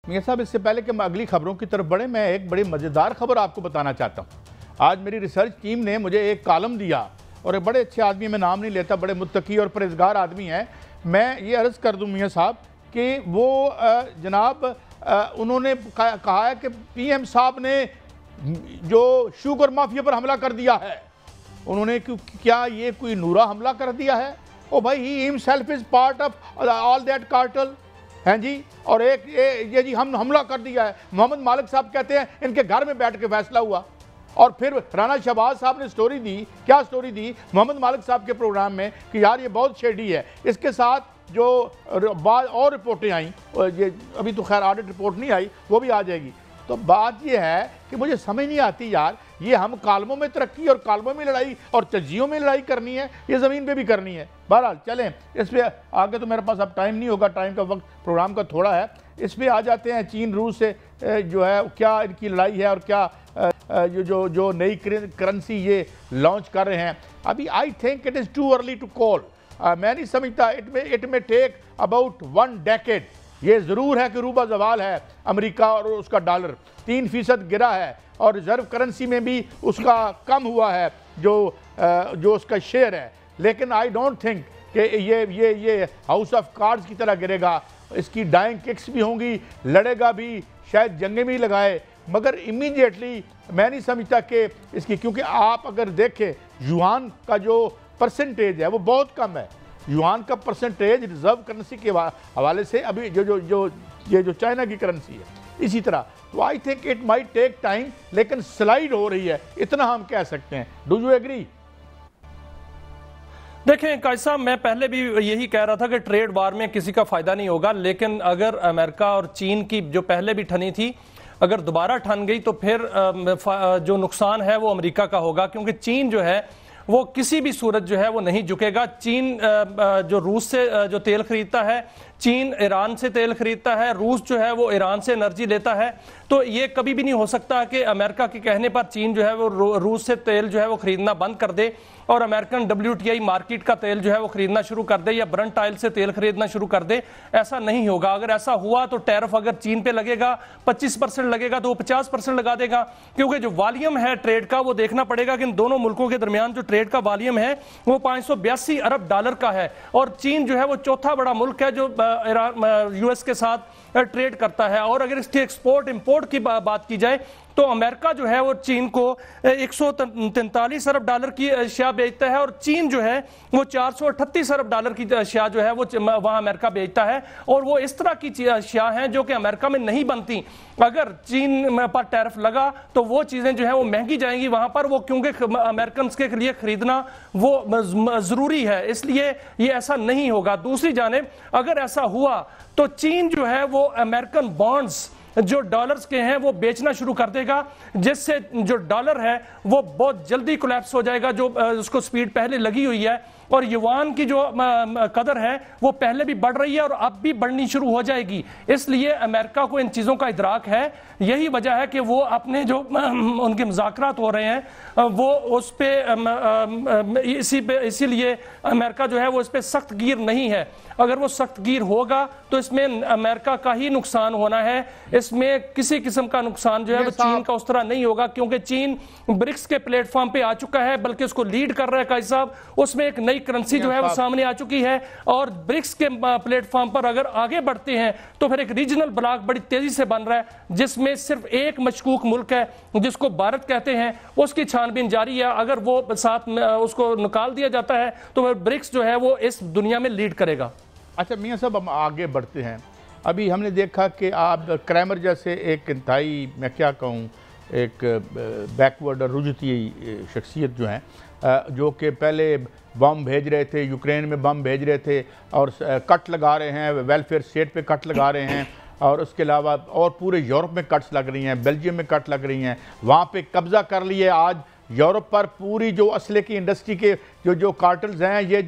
میاں صاحب اس سے پہلے کہ میں اگلی خبروں کی طرف بڑھیں میں ایک بڑی مزیدار خبر آپ کو بتانا چاہتا ہوں۔ آج میری ریسرچ ٹیم نے مجھے ایک کالم دیا اور ایک بڑے اچھے آدمی، میں نام نہیں لیتا، بڑے متقی اور پرہیزگار آدمی ہیں۔ میں یہ عرض کر دوں میاں صاحب کہ وہ جناب انہوں نے کہا ہے کہ پی ایم صاحب نے جو شوگر مافیا پر حملہ کر دیا ہے، انہوں نے کیا یہ کوئی نورا حملہ کر دیا ہے؟ او بھائی ہی himself is part of all that cartel ہیں جی، اور ایک یہ جی ہم حملہ کر دیا ہے۔ محمد مالک صاحب کہتے ہیں ان کے گھر میں بیٹھ کے فیصلہ ہوا، اور پھر رانا شہباز صاحب نے سٹوری دی، کیا سٹوری دی محمد مالک صاحب کے پروگرام میں کہ یار یہ بہت شیڈی ہے۔ اس کے ساتھ جو بعض اور رپورٹیں آئیں، ابھی تو خیر آڈٹ رپورٹ نہیں آئی، وہ بھی آ جائے گی۔ تو بات یہ ہے کہ مجھے سمجھ نہیں آتی یار، یہ ہم کالموں میں ترقی اور کالموں میں لڑائی اور تجزیوں میں لڑائی کرنی ہے، یہ زمین پہ بھی کرنی ہے۔ بہرحال چلیں اس پہ آگے، تو میرے پاس اب ٹائم نہیں ہوگا، ٹائم کا وقت پروگرام کا تھوڑا ہے۔ اس پہ آ جاتے ہیں چین روس سے جو ہے کیا ان کی لڑائی ہے، اور کیا جو نئی کرنسی یہ لانچ کر رہے ہیں۔ ابھی I think it is too early to call, میں نہیں سمجھتا، اٹ میں ٹیک اباؤٹ 1 decade۔ یہ ضرور ہے کہ روبہ زوال ہے امریکہ اور اس کا ڈالر 3% گرا ہے، اور ریزرو کرنسی میں بھی اس کا کم ہوا ہے جو اس کا شیئر ہے، لیکن آئی ڈونٹ تھنک کہ یہ ہاؤس آف کارڈز کی طرح گرے گا۔ اس کی ڈائنگ ککس بھی ہوں گی، لڑے گا بھی، شاید جنگیں بھی لگائے، مگر امیڈیٹلی میں نہیں سمجھتا کہ اس کی، کیونکہ آپ اگر دیکھیں یوان کا جو پرسنٹیج ہے وہ بہت کم ہے۔ یوان کا پرسنٹیج ریزرو کرنسی کے حوالے سے ابھی جو چائنا کی کرنسی ہے اسی طرح، تو I think it might take time, لیکن سلائیڈ ہو رہی ہے، اتنا ہم کہہ سکتے ہیں۔ Do you agree? دیکھیں قائد صاحب، میں پہلے بھی یہی کہہ رہا تھا کہ ٹریڈ وار میں کسی کا فائدہ نہیں ہوگا، لیکن اگر امریکہ اور چین کی جو پہلے بھی ٹھنی تھی اگر دوبارہ ٹھن گئی تو پھر جو نقصان ہے وہ امریکہ کا ہوگا، کیونکہ چین جو ہے وہ کسی بھی صورت جو ہے وہ نہیں جھکے گا۔ چین جو روس سے جو تیل خریدتا ہے، چین ایران سے تیل خریدتا ہے، روس جو ہے وہ ایران سے انرجی لیتا ہے، تو یہ کبھی بھی نہیں ہو سکتا کہ امریکہ کے کہنے پر چین جو ہے وہ روس سے تیل جو ہے وہ خریدنا بند کر دے اور امریکن WTI مارکیٹ کا تیل جو ہے وہ خریدنا شروع کر دے، یا برنٹ آئل سے تیل خریدنا شروع کر دے۔ ایسا نہیں ہوگا۔ اگر ایسا ہوا تو ٹیرف اگر چین پہ لگے گا 25% لگے گا تو وہ 50% لگا دے گا، کیونکہ جو والیم ہے ٹریڈ کا وہ دیکھنا پڑے گا کہ ان دونوں ملکوں کے درمیان جو ٹریڈ کا والیم ہے وہ $582 ارب کا ہے، اور چین جو ہے وہ چوتھا بڑا ملک ہے جو US کے ساتھ ٹریڈ کرتا ہے۔ اور اگر اس کی ایکسپورٹ امپورٹ کی بات کی جائے تو امریکہ جو ہے وہ چین کو $143 ارب کی اشیاء بیچتا ہے، اور چین جو ہے وہ $438 ارب کی اشیاء جو ہے وہ وہاں امریکہ بیچتا ہے، اور وہ اس طرح کی اشیاء ہیں جو کہ امریکہ میں نہیں بنتی۔ اگر چین پر ٹیرف لگا تو وہ چیزیں جو ہیں وہ مہنگی جائیں گی وہاں پر، وہ کیونکہ امریکنز کے لیے خریدنا وہ ضروری ہے، اس لیے یہ ایسا نہیں ہوگا۔ دوسری جانب اگر ایسا ہوا تو چین جو ہے وہ امریکن بانڈز جو ڈالرز کے ہیں وہ بیچنا شروع کر دے گا، جس سے جو ڈالر ہے وہ بہت جلدی کولیپس ہو جائے گا، جو اس کو سپیڈ پہلے لگی ہوئی ہے، اور یوان کی جو قدر ہے وہ پہلے بھی بڑھ رہی ہے اور اب بھی بڑھنی شروع ہو جائے گی۔ اس لیے امریکہ کو ان چیزوں کا ادراک ہے، یہی وجہ ہے کہ وہ اپنے جو ان کے مذاکرات ہو رہے ہیں وہ اس پہ اسی لیے امریکہ جو ہے وہ اس پہ سخت گیر نہیں ہے۔ اگر وہ سخت گیر ہوگا تو اس میں امریکہ کا ہی نقصان ہونا ہے، اس میں کسی قسم کا نقصان جو ہے وہ چین کا اس طرح نہیں ہوگا، کیونکہ چین برکس کے پلیٹ فارم پہ آ چکا ہے، بلکہ اس کو لیڈ کر رہا ہے قائد صاحب، اس میں ایک نئی کرنسی جو ہے وہ سامنے آ چکی ہے، اور برکس کے پلیٹ فارم پر اگر آگے بڑھتے ہیں تو پھر ایک ریجنل بلاک بڑی تیزی سے بن رہا ہے، جس میں صرف ایک مشکوک ملک ہے جس کو بھارت کہتے ہیں، اس کی چھان بین جاری ہے۔ اگر وہ ساتھ اس کو نکال دیا جاتا ہے تو پھر برکس جو ہے وہ اس دنیا میں لیڈ کرے گا۔ اچھا میاں صاحب، ہم آگے بڑھتے ہیں۔ ابھی ہم نے دیکھا کہ آپ کریمر جیسے ایک انتہائی، میں کیا کہوں، ایک بیکورڈ اور رجحتی شخصیت جو ہیں، جو کہ پہلے بم بھیج رہے تھے، یوکرین میں بم بھیج رہے تھے اور کٹ لگا رہے ہیں، ویلفیئر اسٹیٹ پہ کٹ لگا رہے ہیں، اور اس کے علاوہ اور پورے یورپ میں کٹس لگ رہی ہیں، بیلجیم میں کٹ لگ رہی ہیں، وہاں پہ قبضہ کر لیے۔ آج یورپ پر پوری جو اسلحے کی انڈسٹری کے جو کارٹلز ہیں، یہ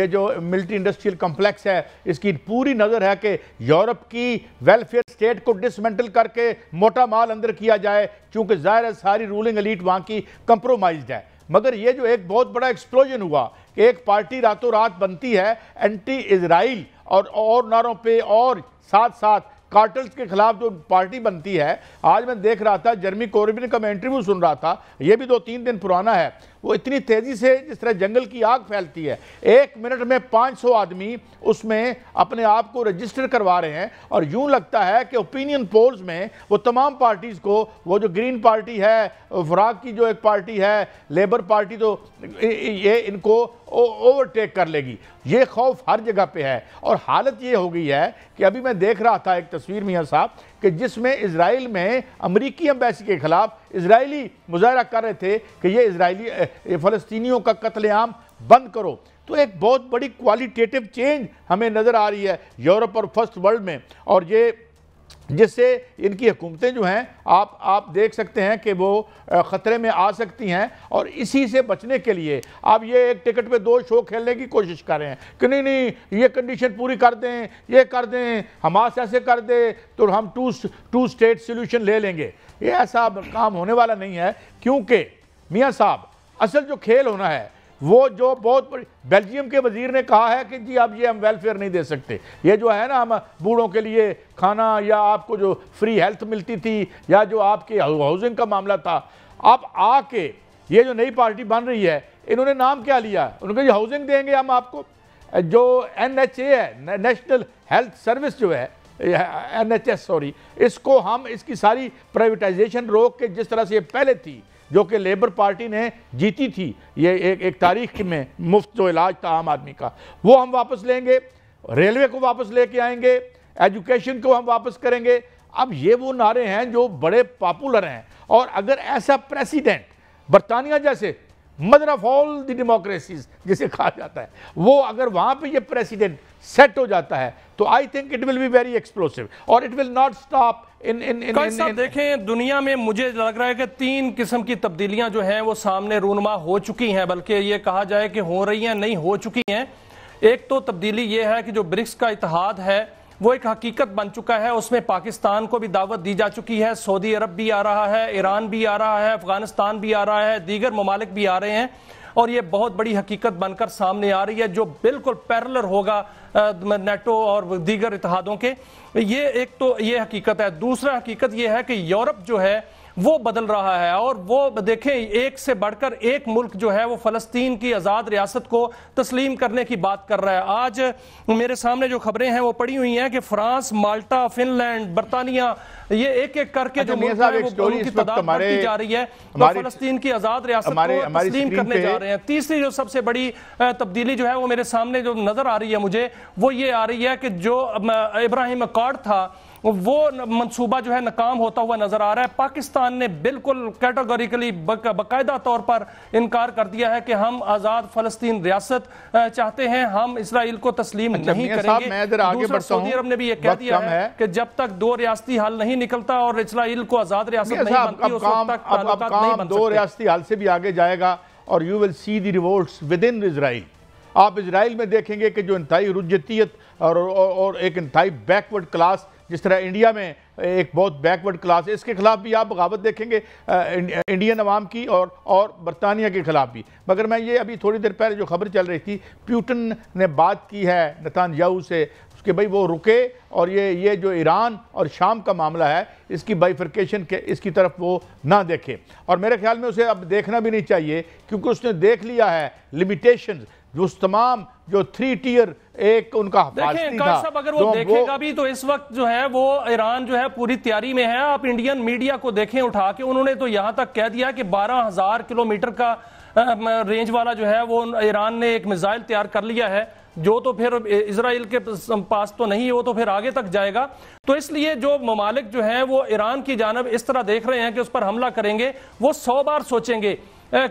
جو ملٹری انڈسٹریل کمپلیکس ہے، اس کی پوری نظر ہے کہ یورپ کی ویلفیئر اسٹیٹ کو ڈسمنٹل کر کے موٹا مال اندر کیا جائے، چونکہ ظاہر ہے ساری رولنگ ایلیٹ وہاں کی کمپرومائزڈ ہے۔ مگر یہ جو ایک بہت بڑا ایکسپلوژن ہوا کہ ایک پارٹی راتوں رات بنتی ہے اینٹی اسرائیل اور نعروں پہ، اور ساتھ ساتھ کارٹلز کے خلاف جو پارٹی بنتی ہے، آج میں دیکھ رہا تھا جرمی کوربن کا میں انٹرویو سن رہا تھا، یہ بھی 2-3 دن پرانا ہے، وہ اتنی تیزی سے جس طرح جنگل کی آگ پھیلتی ہے، 1 منٹ میں 500 آدمی اس میں اپنے آپ کو رجسٹر کروا رہے ہیں، اور یوں لگتا ہے کہ اوپینین پولز میں وہ تمام پارٹیز کو، وہ جو گرین پارٹی ہے، فراق کی جو ایک پارٹی ہے، لیبر پارٹی، تو یہ ان کو اوورٹیک کر لے گی۔ یہ خوف ہر جگہ پہ ہے، اور حالت یہ ہو گئی ہے کہ ابھی میں دیکھ رہا تھا ایک تصویر میاں صاحب کہ جس میں اسرائیل میں امریکی ایمبیسی کے خلاف اسرائیلی مظاہرہ کر رہے تھے کہ یہ فلسطینیوں کا قتل عام بند کرو۔ تو ایک بہت بڑی کوالٹیٹیو چینج ہمیں نظر آ رہی ہے یورپ اور فرسٹ ورلڈ میں، اور یہ جس سے ان کی حکومتیں جو ہیں آپ دیکھ سکتے ہیں کہ وہ خطرے میں آ سکتی ہیں، اور اسی سے بچنے کے لیے آپ یہ ایک ٹکٹ پہ 2 شو کھیلنے کی کوشش کر رہے ہیں کہ نہیں یہ کنڈیشن پوری کر دیں، یہ کر دیں، حماس ایسے کر دے تو ہم ٹو اسٹیٹ سولوشن لے لیں گے۔ یہ ایسا کام ہونے والا نہیں ہے، کیونکہ میاں صاحب اصل جو کھیل ہونا ہے وہ جو بہت بڑی، بیلجیم کے وزیر نے کہا ہے کہ جی اب یہ ہم ویلفیئر نہیں دے سکتے، یہ جو ہے نا ہم بوڑھوں کے لیے کھانا یا آپ کو جو فری ہیلتھ ملتی تھی یا جو آپ کے ہاؤسنگ کا معاملہ تھا، اب آ کے یہ جو نئی پارٹی بن رہی ہے انہوں نے نام کیا لیا؟ انہوں نے کہا یہ ہاؤسنگ دیں گے ہم آپ کو، جو NHA ہے، نیشنل ہیلتھ سروس جو ہے، NHS سوری، اس کو ہم اس کی ساری پرائیویٹائزیشن روک کے جس طرح سے یہ پہلے تھی جو کہ لیبر پارٹی نے جیتی تھی، یہ ایک تاریخ میں مفت جو علاج تھا عام آدمی کا، وہ ہم واپس لیں گے، ریلوے کو واپس لے کے آئیں گے، ایجوکیشن کو ہم واپس کریں گے۔ اب یہ وہ نعرے ہیں جو بڑے پاپولر ہیں، اور اگر ایسا پریسیڈنٹ برطانیہ جیسے mother of all the democracies جسے کہا جاتا ہے، وہ اگر وہاں پہ یہ پریسیڈنٹ سیٹ ہو جاتا ہے تو I think it will be very explosive, اور اٹ ول ناٹ اسٹاپ۔ قائد صاحب دیکھیں، دنیا میں مجھے لگ رہا ہے کہ 3 قسم کی تبدیلیاں جو ہیں وہ سامنے رونما ہو چکی ہیں، بلکہ یہ کہا جائے کہ ہو رہی ہیں، نہیں ہو چکی ہیں۔ ایک تو تبدیلی یہ ہے کہ جو برکس کا اتحاد ہے وہ ایک حقیقت بن چکا ہے، اس میں پاکستان کو بھی دعوت دی جا چکی ہے، سعودی عرب بھی آ رہا ہے، ایران بھی آ رہا ہے، افغانستان بھی آ رہا ہے، دیگر ممالک بھی آ رہے ہیں، اور یہ بہت بڑی حقیقت بن کر سامنے آ رہی ہے جو بالکل پیرلر ہوگا نیٹو اور دیگر اتحادوں کے۔ یہ ایک تو یہ حقیقت ہے۔ دوسرا حقیقت یہ ہے کہ یورپ جو ہے وہ بدل رہا ہے، اور وہ دیکھیں ایک سے بڑھ کر ایک ملک جو ہے وہ فلسطین کی آزاد ریاست کو تسلیم کرنے کی بات کر رہا ہے۔ آج میرے سامنے جو خبریں ہیں وہ پڑی ہوئی ہیں کہ فرانس، مالٹا، فن لینڈ، برطانیہ، یہ ایک ایک کر کے جو ملک ہیں وہ ان کی تعداد بڑھتی جا رہی ہے، تو فلسطین کی آزاد ریاست کو تسلیم کرنے جا رہے ہیں۔ تیسری جو سب سے بڑی تبدیلی جو ہے وہ میرے سامنے جو نظر آ رہی ہے مجھے، وہ یہ آ رہی ہے کہ جو ابراہیم اکارڈ تھا وہ منصوبہ جو ہے ناکام ہوتا ہوا نظر آ رہا ہے۔ پاکستان نے بالکل کیٹیگوریکلی باقاعدہ طور پر انکار کر دیا ہے کہ ہم آزاد فلسطین ریاست چاہتے ہیں، ہم اسرائیل کو تسلیم نہیں کریں گے۔ دوسرا سعودی عرب نے بھی یہ کہہ دیا ہے کہ جب تک 2 ریاستی حل نہیں نکلتا اور اسرائیل کو آزاد ریاست نہیں بنتی اس وقت تک تعلقات نہیں بن سکتے۔ 2 ریاستی حل سے بھی آگے جائے گا، اور you will see the revolts within Israel۔ آپ اسرائیل میں دیکھیں گے کہ جو انتہائی رجتیت اور ایک انتہائی بیکورڈ کلاس، جس طرح انڈیا میں ایک بہت بیکورڈ کلاس ہے، اس کے خلاف بھی آپ بغاوت دیکھیں گے انڈین عوام کی اور برطانیہ کے خلاف بھی۔ مگر میں یہ ابھی تھوڑی دیر پہلے جو خبر چل رہی تھی، پیوٹن نے بات کی ہے نتان یاہو سے کہ بھئی وہ رکے، اور یہ جو ایران اور شام کا معاملہ ہے اس کی بائیفرکیشن کے اس کی طرف وہ نہ دیکھے، اور میرے خیال میں اسے اب دیکھنا بھی نہیں چاہیے، کیونکہ اس نے دیکھ لیا ہے لیمیٹیشنز، جو اس تمام جو 3 ٹیئر ایک ان کا حفاظتی تھا۔ صاحب اگر وہ دیکھے گا بھی تو اس وقت جو ہے وہ ایران جو ہے پوری تیاری میں ہے۔ آپ انڈین میڈیا کو دیکھیں اٹھا کے، انہوں نے تو یہاں تک کہہ دیا کہ 12,000 کلومیٹر کا رینج والا جو ہے وہ ایران نے ایک میزائل تیار کر لیا ہے، جو تو پھر اسرائیل کے پاس تو نہیں ہے، وہ تو پھر آگے تک جائے گا۔ تو اس لیے جو ممالک جو ہیں وہ ایران کی جانب اس طرح دیکھ رہے ہیں کہ اس پر حملہ کریں گے، وہ 100 بار سوچیں گے،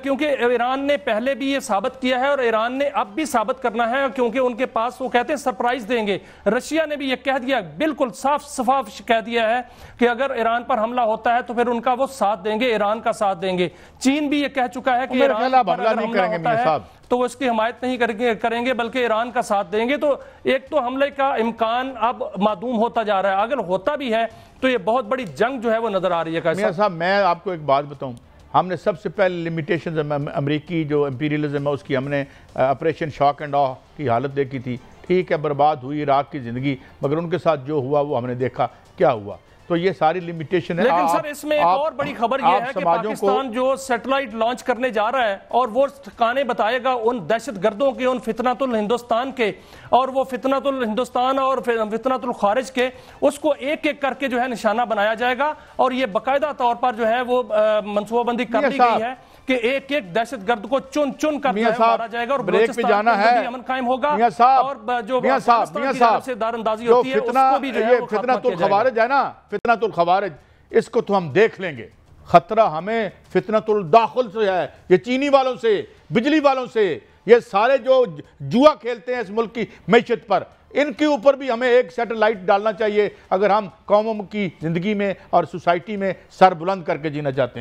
کیونکہ ایران نے پہلے بھی یہ ثابت کیا ہے اور ایران نے اب بھی ثابت کرنا ہے، کیونکہ ان کے پاس وہ کہتے ہیں سرپرائز دیں گے۔ رشیا نے بھی یہ کہہ دیا، بالکل صاف کہہ دیا ہے کہ اگر ایران پر حملہ ہوتا ہے تو پھر ان کا وہ ساتھ دیں گے، ایران کا ساتھ دیں گے۔ چین بھی یہ کہہ چکا ہے کہ ایران پر اگر حملہ ہوتا ہے تو وہ اس کی حمایت نہیں کریں گے بلکہ ایران کا ساتھ دیں گے۔ تو ایک تو حملے کا امکان اب معدوم ہوتا جا رہا ہے، اگر ہوتا بھی ہے تو یہ بہت بڑی جنگ جو ہے وہ نظر آ رہی ہے۔ میاں صاحب میں آپ کو ایک بات بتاؤں، ہم نے سب سے پہلے لیمیٹیشنز امریکی جو امپیریلزم ہے اس کی ہم نے آپریشن شاک اینڈ آ کی حالت دیکھی تھی۔ ٹھیک ہے برباد ہوئی عراق کی زندگی، مگر ان کے ساتھ جو ہوا وہ ہم نے دیکھا۔ کیا ہوا. تو یہ ساری لمیٹیشن ہے. لیکن سر اس میں ایک اور بڑی خبر یہ ہے کہ پاکستان جو سیٹلائٹ لانچ کرنے جا رہا ہے اور وہ ٹھکانے بتائے گا ان دہشت گردوں کے، ان فتنۃ الہندوستان کے، اور وہ فتنۃ الہندوستان اور فتنۃ الخارج کے، اس کو ایک ایک کر کے جو ہے نشانہ بنایا جائے گا. اور یہ باقاعدہ طور پر جو ہے وہ منصوبہ بندی کر لی گئی ہے کہ ایک ایک دہشت گرد کو چن چن کر مارا جائے گا، اور بلوچستان میں امن قائم ہوگا، اور جو افغانستان کی جانب سے دار اندازی ہوتی ہے اس کو بھی جو ہے وہ فتنۃ الخوارج ہے نا، فتنۃ الخوارج، اس کو تو ہم دیکھ لیں گے. خطرہ ہمیں فتنۃ الداخل سے ہے، یہ چینی والوں سے، بجلی والوں سے، یہ سارے جو جوا کھیلتے ہیں اس ملک کی معیشت پر، ان کے اوپر بھی ہمیں ایک سیٹلائٹ ڈالنا چاہیے اگر ہم قوموں کی زندگی میں اور سوسائٹی میں سر بلند کر کے جینا چاہتے ہیں.